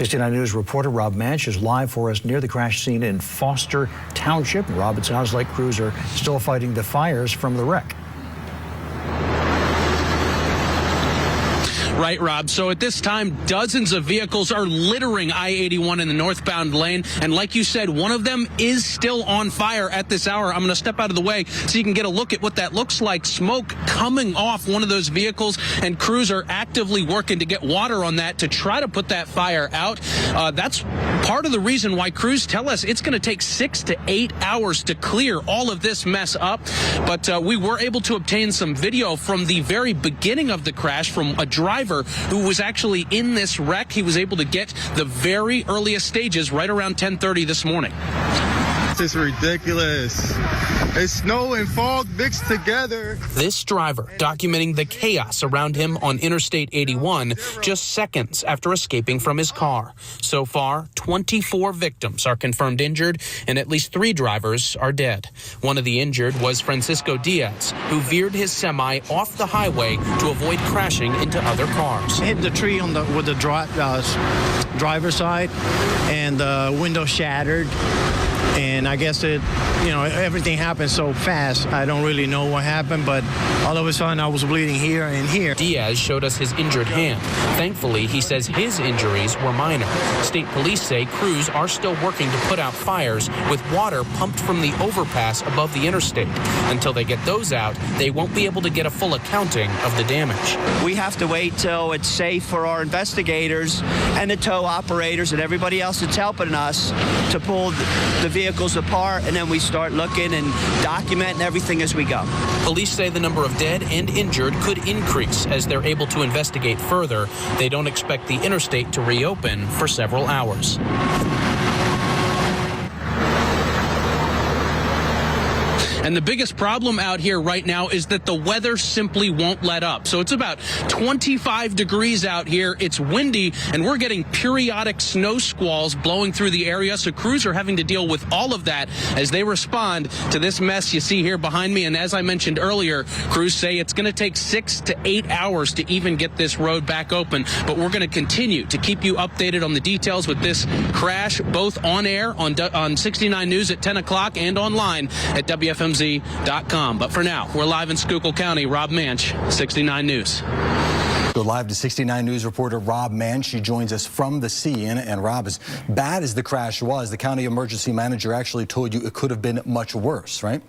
69 News reporter Rob Manch is live for us near the crash scene in Foster Township. Rob, it sounds like crews are still fighting the fires from the wreck. Right, Rob. So at this time, dozens of vehicles are littering I-81 in the northbound lane. And like you said, one of them is still on fire at this hour. I'm going to step out of the way so you can get a look at what that looks like. Smoke coming off one of those vehicles, and crews are actively working to get water on that to try to put that fire out. That's part of the reason why crews tell us it's going to take 6 to 8 hours to clear all of this mess up. But we were able to obtain some video from the very beginning of the crash from a driver who was actually in this wreck. He was able to get the very earliest stages right around 10:30 this morning. This is ridiculous. It's snow and fog mixed together. This driver documenting the chaos around him on Interstate 81 just seconds after escaping from his car. So far, 24 victims are confirmed injured, and at least 3 drivers are dead. One of the injured was Francisco Diaz, who veered his semi off the highway to avoid crashing into other cars. Hit the tree with the driver's side, and the window shattered. And I guess everything happened so fast. I don't really know what happened, but all of a sudden I was bleeding here and here. Diaz showed us his injured hand. Thankfully, he says his injuries were minor. State police say crews are still working to put out fires with water pumped from the overpass above the interstate. Until they get those out, they won't be able to get a full accounting of the damage. We have to wait till it's safe for our investigators and the tow operators and everybody else that's helping us to pull the vehicles apart, and then we start looking and documenting everything as we go. Police say the number of dead and injured could increase as they're able to investigate further. They don't expect the interstate to reopen for several hours. And the biggest problem out here right now is that the weather simply won't let up. So it's about 25 degrees out here. It's windy, and we're getting periodic snow squalls blowing through the area. So crews are having to deal with all of that as they respond to this mess you see here behind me. And as I mentioned earlier, crews say it's going to take 6 to 8 hours to even get this road back open. But we're going to continue to keep you updated on the details with this crash, both on air on 69 News at 10 o'clock and online at WFMZ.com. But for now, we're live in Schuylkill County. Rob Manch, 69 News. Go live to 69 News reporter Rob Manch. She joins us from the scene. And Rob, as bad as the crash was, the county emergency manager actually told you it could have been much worse, right?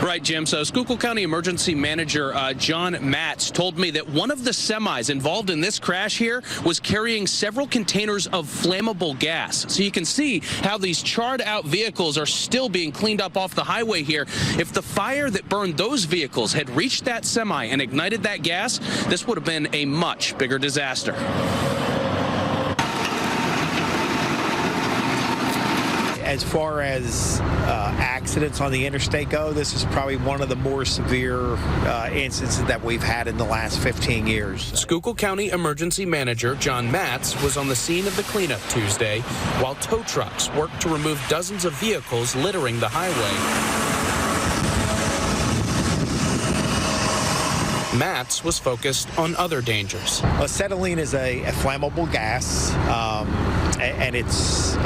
Right, Jim. So Schuylkill County Emergency Manager John Matz told me that one of the semis involved in this crash here was carrying several containers of flammable gas. So you can see how these charred out vehicles are still being cleaned up off the highway here. If the fire that burned those vehicles had reached that semi and ignited that gas, this would have been a much bigger disaster. As far as accidents on the interstate go, this is probably one of the more severe instances that we've had in the last 15 years. Schuylkill County Emergency Manager John Matz was on the scene of the cleanup Tuesday while tow trucks worked to remove dozens of vehicles littering the highway. Matz was focused on other dangers. Acetylene is a flammable gas, and it's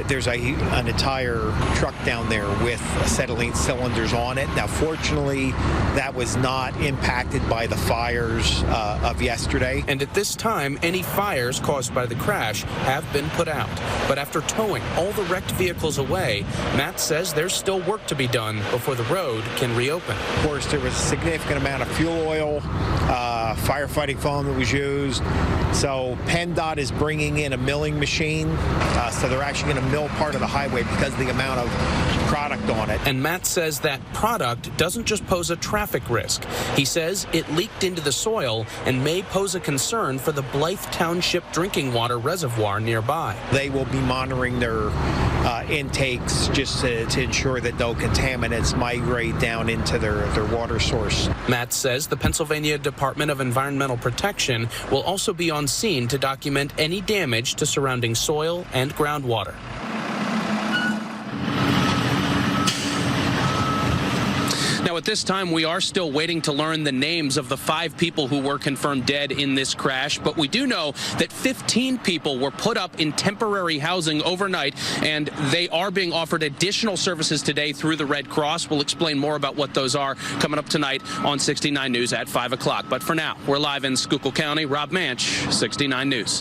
there's an entire truck down there with acetylene cylinders on it. Now, fortunately, that was not impacted by the fires of yesterday. And at this time, any fires caused by the crash have been put out. But after towing all the wrecked vehicles away, Matt says there's still work to be done before the road can reopen. Of course, there was a significant amount of fuel oil, firefighting foam that was used. So PennDOT is bringing in a milling machine. So they're actually going to mill part of the highway because of the amount of product on it. And Matt says that product doesn't just pose a traffic risk. He says it leaked into the soil and may pose a concern for the Blythe Township drinking water reservoir nearby. They will be monitoring their intakes just to ensure that no contaminants migrate down into their water source. Matt says the Pennsylvania Department of Environmental Protection will also be on scene to document any damage to surrounding soil and groundwater. Now, at this time, we are still waiting to learn the names of the 5 people who were confirmed dead in this crash, but we do know that 15 people were put up in temporary housing overnight, and they are being offered additional services today through the Red Cross. We'll explain more about what those are coming up tonight on 69 News at 5 o'clock. But for now, we're live in Schuylkill County. Rob Manch, 69 News.